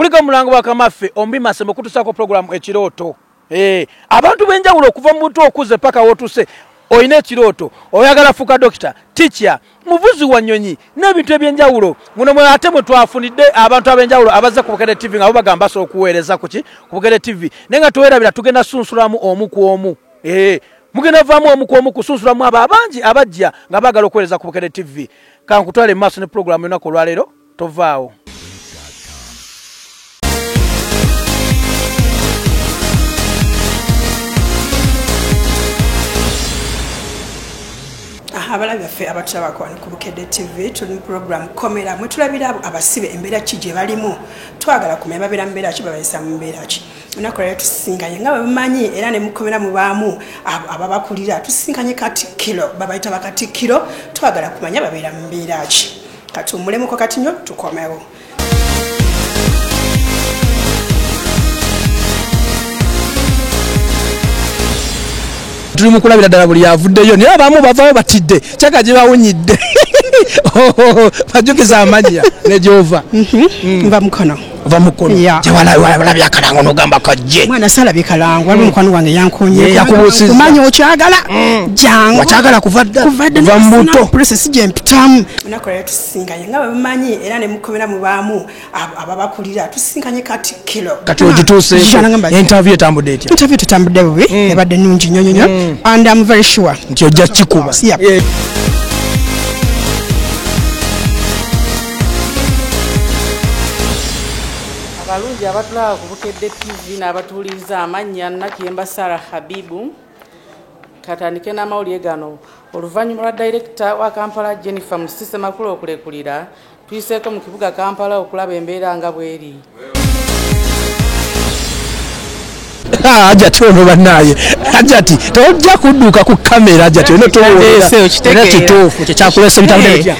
Kuliga mulango wa kamaffe ombi masemo kutusako program ekiroto. Abantu benjawulo kuva mu buto okuze paka wotuse oyine ekiroto oyagala fuka doctor teacher muvuzi wa nnyonyi n'ebintu ebyenjawulo muno mwe ate mwe twafunidde abantu abenjawulo abaza ku Bukedde TV nga bo bagamba so okuweereza ku Bukedde TV nenga tuwerabira tugenda sunsulamu omu ku omu mugenda vamu omu ku omu kusunsulamu abangi abajja nga bagala okuweereza ku Bukedde TV kankutwale maaso ne program enako olwaleero tovaawo. Abalabi baffe abatulaba ku Bukedde TV tuli program komera mwe tulabira abasibe embeera ki gye balimu twagala kumenya babeera mbeera ki babayisa mu mbeera ki onakola tusinganye nga bamanyi era ne mukomera mu baamu ababakulira tusinganye Katikkiro babayita Bakatikkiro twagala kumanya babeera mu mbeera ki kati omulemu ko kati nnyo tukomewo. Tuli mukulabira ddala buli yavuddeyo naye abamu bavaayo batidde kyaka gye bawunyidde bajukiza amanya ne gyova nva mukono gye walabye akalango n'ogamba kajje mwana salabye kalango waliwo mukwano wange yankonye kumanya okyagala jangu wakyagala kuva mu buto process gye mpitamu onakola tusinganye nga bamanyi era ne mukomera mu baamu ababakulira tusinganye Katikkiro kati ogituuseeko interview etambudde etya interview tetambudde bubi ebadde nnungi nnyo nnyo and I'm very sure nti ojja kikuba. Abalungi abatulaba ku Bukedde TV n'abatuuliza amannya Nakiyemba Sarah Habibu katandike n'amawulire gano oluvannyuma lwa Director wa Kampala Jennifer Musise Makulu okulekulira tuyiseeko mu kibuga Kampala okulaba embeera nga bweri. Ajati ono bannaye ajati tojja kudduka ku kamera ajati ono towoera kituufu kyekyakulesa bitambudde bitya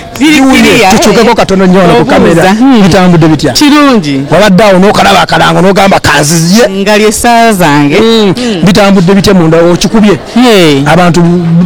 tukyukeko katono nnyo ono ku kamera bitambudde bitya kirungi wabadde awo n'okalaba akalango n'ogamba kanziye nga ly'essaawa zange bitambudde bitya munda okikubye abantu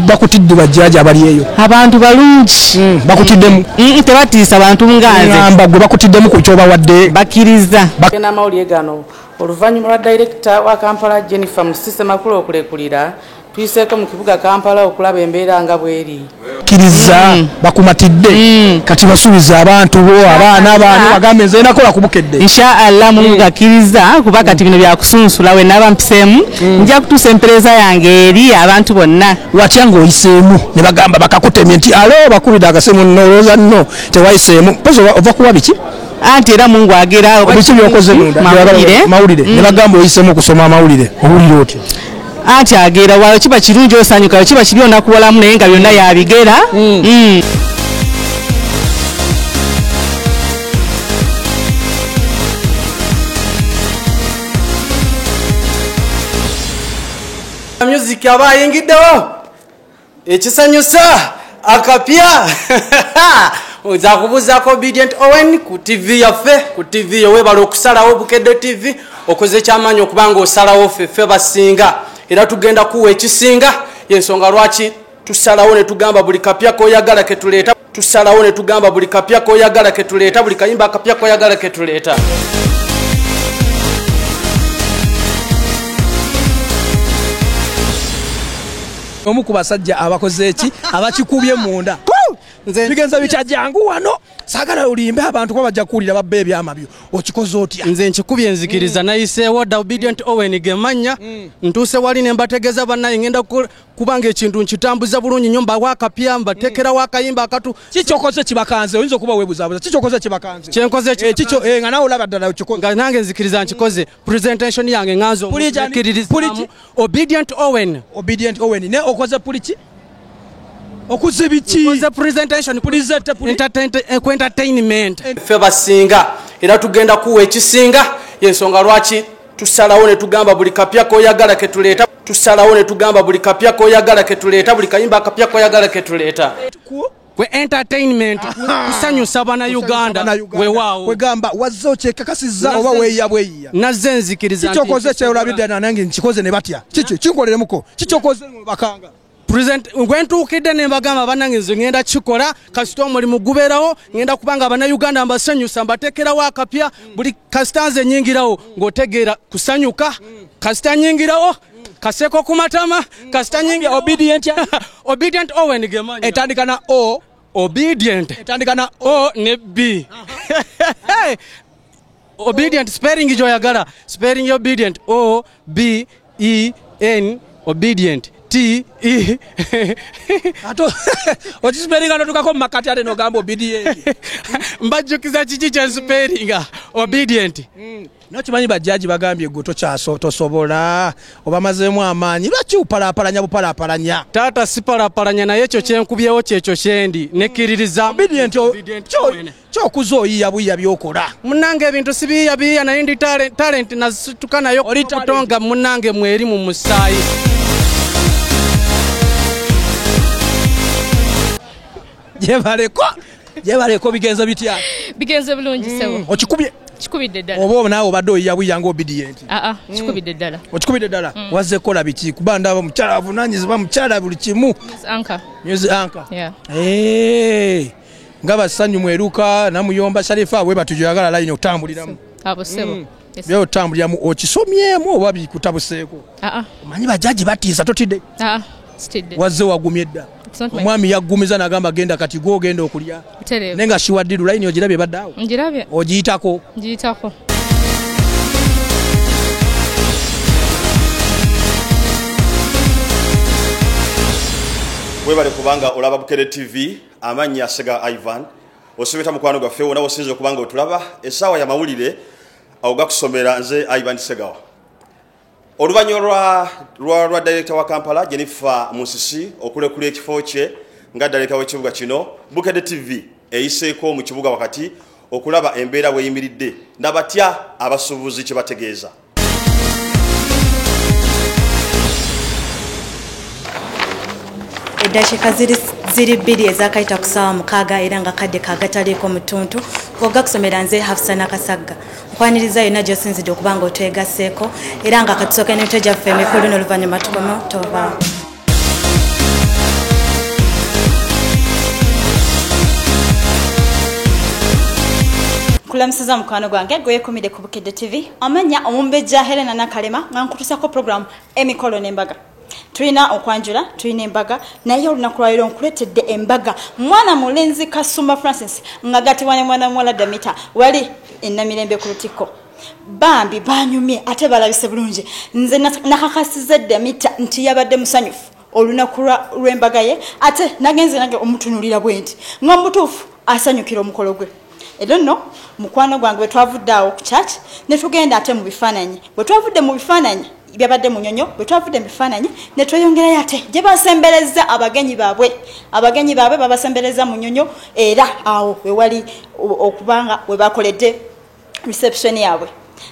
bakutidde bajjaaji abali eyo abantu balungi bakutiddemu tebatiisa abantu ngamba gwe bakutiddemu ku kyobawadde bakkiriza n'amawulire gano oluvannyuma lwa Director wa Kampala Jennifer Musise Makulu okulekulira tuyiseeko mu kibuga Kampala okulaba embeera nga bweri kkiriza bakumatidde kati basuubiza abantu bo abaana abantu bagambe nze nakola ku Bukedde inshallah Mungu gakkiriza kuba kati bino byakusunsula we naba mpiseemu nja kutuusa empeereza yange eri abantu bonna watya ng'oyiseemu ne bagamba bakakutemye nti alo bakubidde akasimu nolowooza nno tewayiseemu pozi ova kuwa biki anti era Mungu agera obisi byokoze mawulire ne bagamba oyisemu okusoma amawulire owulire otya anti agera walo kiba kirungi osanyuka kiba kibi onakuwolamu naye nga byonna yabigera music abayingiddewo ekisanyusa akapya oza kubuzaako Obedient Owen ku TV yaffe ku TV yewebala okusalawo Bukedde TV okoze kyamaanyi okubanga osalawo ffe basinga era tugenda kuwa ekisinga yensonga lwaki tusalawo ne tugamba buli kapya koyagala ketuleeta tusalawo ne tugamba buli kapya koyagala ketuleeta buli kayimba akapya koyagala ketuleeta omu ku basajja abakoze eki abakikubye munda bigenza bikyajjangu wano saagala olimbe abantu kuba bajja kuwulira babba ebyamabyo okikoze otya nze nkikubye nzikiriza nayiseewo Obedient Owen gemanya ntuuse wali ne mbategeeza bannaye ngenda kubanga ekintu nkitambuza bulungi nnyo mbawo akapya mbateekerawo akayimba akatu kikyokoze kibakanze oyinza okuba weebuzaabuza kikyokoze kibakanze kyenkoze kikyo nga nawe olaba ddala okikoze nga nange nzikiriza nkikoze presentation yange nganze okukiririzaamu Obedient Owen ne okoze puliki okuze biki okoze presentation entertainment ffe basinga era tugenda kuwa ekisinga yensonga lwaki tusalawo ne tugamba buli kapya koyagala ketuleeta tusalawo ne tugamba buli kapya koyagala ketuleeta buli kayimba akapya koyagala ketuleeta kwe entertainment kusanyusa bana Uganda weewaawo kwegamba wazze okyekakasizza oba weeyabweyiya nazze nzikiriza kikyokoze kyolabidde nange nkikoze ne batya kiki kinkoleremuko kikyokoze bakanga present ngwentukidde ne mbagamba bannange nze ngenda kikola kasita omulimu gubeerawo ngenda kubanga abannayuganda mbasanyusa mbateekerawo akapya buli kasita nze nyingirawo ng'otegeera kusanyuka kasita nyingirawo kaseko ku matama kasita nyingira obedient Owen gemanyi etandika na O obedient etandika na O ne B obedient spelling joyagala spelling obedient O B E N obedient T E ato ochispellinga notukako makati ate no gambo obedient mbajjukiza kiki kye spellinga obedient nokimanyi bajjaji bagambye gwe tosobola obamazeemu amaanyi lwaki upalapalanya bupalapalanya taata sipalapalanya naye ekyo kyenkubyewo kyekyo kyendi nekkiririza obedient kyokuza oyiya buyiya byokola munnange ebintu sibiyiya naye ndi talent nasituka nayo okutonga munnange mweri mu musaayi jebaleko bigenze bitya bigenze bulungi sebo okikubye kikubidde ddala oba naawe obadde oyiya buyiya nga obedient kikubidde ddala okikubidde ddala wazze kola biki kuba ndaba omukyala avunaanyizibwa mukyala buli kimu news anchor nga basanyu mweruka namuyomba Sharifa bwe batujoyagala line otambuliramu abo sebo byo otambuliramu okisomyemu oba bikutabuseeko omanyi bajaji batiisa totidde wazze wagumye dda omwami yaggumiza nagamba genda kati gwogenda okulya nenga shiwaddiru line ogirabye baddaawo njirabye ogiyitako webale kubanga olaba Bukedde TV amanya Sega Ivan osubita mukwano gwaffe wona wosinze kubanga otulaba essaawa ya mawulire awo gakusomera nze Ivan Segawa oluvanyo lwa director wa Kampala Jennifer Musisi okulekula ekifo kye nga director w'ekibuga kino Bukedde TV eyiseeko mu kibuga wakati okulaba embeera weyimiridde nabatya abasuubuzi kye bategeeza eddakiika ziri bbiri ezakayita ku ssaawa 6 era nga kadde kagataliiko mutuntu oga kusomera nze Hafsa Nakasagga nkwaniriza yonna gy'osinzidde okuba nga otwegasseeko era nga katusooke n'emito gyaffe emikulu n'oluvannyuma tukomewo tovaawo kulamusiza mukwano gwange gweyekumidde ku Bukedde TV amanya omumbejja Helena Nakalema nga nkutusako programu emikolo n'embaga tulina okwanjula tulina embaga naye olunaku lwaliro nkuletedde embaga mwana mulenzi Kasumba Francis nga gatibwane mwana muwala Damita wali ennamirembe ku lutikko bambi banyumye ate balabise bulungi nze nakakasiza Damita nti yabadde musanyufu olunaku lw'embaga ye ate nagenze nange omutunulira bwenti nga mutuufu asanyukira omukolo gwe era nno mukwano gwange bwe twavudde awo ku church ne tugenda ate mu bifaananyi bwe twavudde mu bifaananyi byabadde munyonyo bwe twavudde mu bifaananyi ne tweyongerayo ate gye basembereza abagenyi baabwe babasembereza munyonyo era awo we wali okubanga we bakoledde reception yaabwe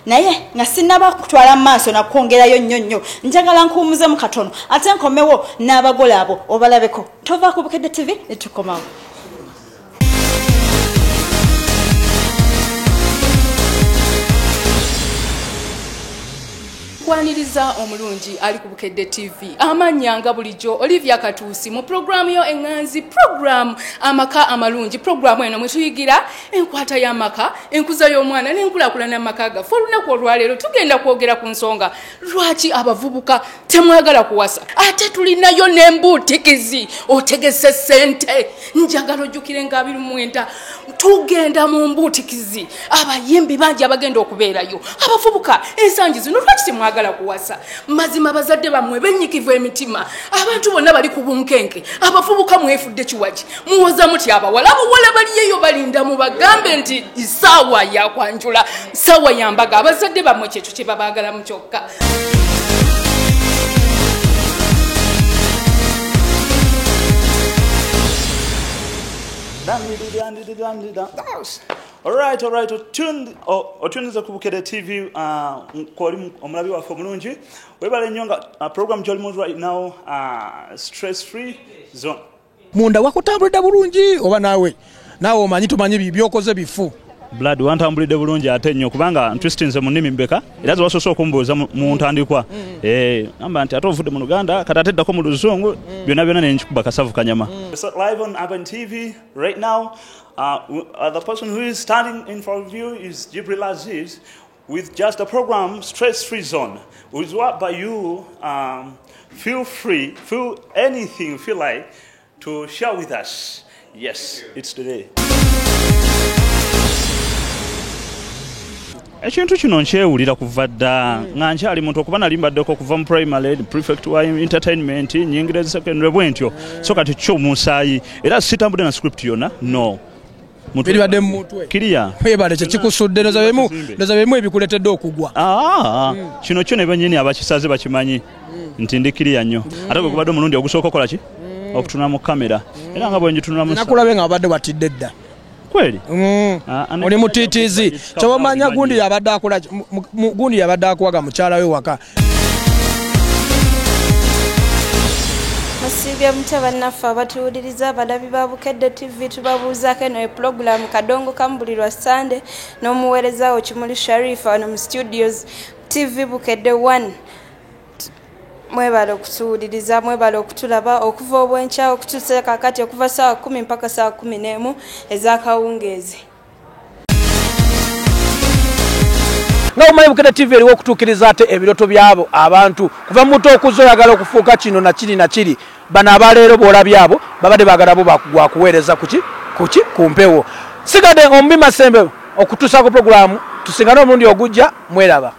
naye nga sinaba kutwala mu maaso nakwongerayo nnyonnyo njagala nkuwumuzemu katono ate nkomewo n'abagole abo obalabeko tova ku Bukedde TV ne tukomawo kwaniriza omulungi ali ku Bukedde TV amanyanga bulijjo Olivia Katuusi mu programu yo enganzi programu amaka amalungi programu eno mwetuyigira enkwata y'amaka enkuza y'omwana n'enkulaakulana y'amaka gaffe olunaku olwaleero tugenda kwogera ku nsonga lwaki abavubuka temwagala kuwasa ate tulinayo n'embuutikizi otegese ssente njagala ojjukire nga 29 tugenda mu mbuutikizi abayimbi bangi abagenda okubeerayo abavubuka ensangi zino lwaki temwagala kuwasa mazima bazadde bamwe benyikivu emitima abantu bonna bali ku bunkenke abavubuka mwefudde kiwaki muwoza muti abawala baliyeyo balinda mu bagambe nti ssaawa yakwanjula ssaawa yambaga abazadde bamwe kyekyo kye babaagala mu kyokka Alright, otuniza ku Bukedde TV koli omulabi waffe omulungi webale nnyo nga program gy'olimu right now stress free zone munda wakutambulidde bulungi oba naawe omanyi tumanyi byokoze bifu blood wantambulidde bulungi ate nnyo kubanga ntwistinze mu nnimi mbeka era ziwasoose okumbuuza mu ntandikwa amba nti ate ovudde mu Luganda kati ate ddako mu Luzungu byonna byonna nenkikuba kasavu kanyama. Live on Urban TV right now. The person who is standing in front of you is Jibril Aziz with just a program Stress-Free Zone. With what by you feel free, feel anything you feel like to share with us. Yes, it's today. Ekintu kino nkyewulira kuva dda nga nkyali muntu okuba nali mbaddeko okuva mu primary prefect wa entertainment nyingirezi secondary bwentyo so kati kyo musaayi era sitambudde na script yonna no biri badde mu mutwe kiriya webale kyekikusudde ndoza bemu ebikuletedde okugwa kino kyo ne bennyini abakisaze bakimanyi nti ndi kiriya nnyo ate bwe kubadde omulundi ogusooka okola ki okutunula mu kamera era nga bwe njitunula mu nakulabe nga babadde watidde dda kweli oli mutitizi kyobamanya gundi yabadde akola gundi yabadde akuwaga mukyala we waka Masibya mutabannaffe abatuwuliriza abalabi ba Bukedde TV tubabuuzaako eno epulogulaamu kadongo kambulirwa Sunday n'omuweereza wo Kimuli Sharif wano mu studios TV Bukedde 1 mwebale okutuwuliriza mwebale okutulaba okuva obwenkya okutuusa kakati okuva saawa 10 mpaka saawa 11 ez'akawungeezi. N'omanyi Bukedde TV eriwo okutuukiriza ate ebiroto byabo abantu kuva muto okuza oyagala okufuuka kino na kiri bano abaleero b'olabyabo babadde baagala bo gwakuweereza ku mpewo sigadde Ombi Masembe okutuusaako pulogulaamu tusingane omulundi ogujja mweraba.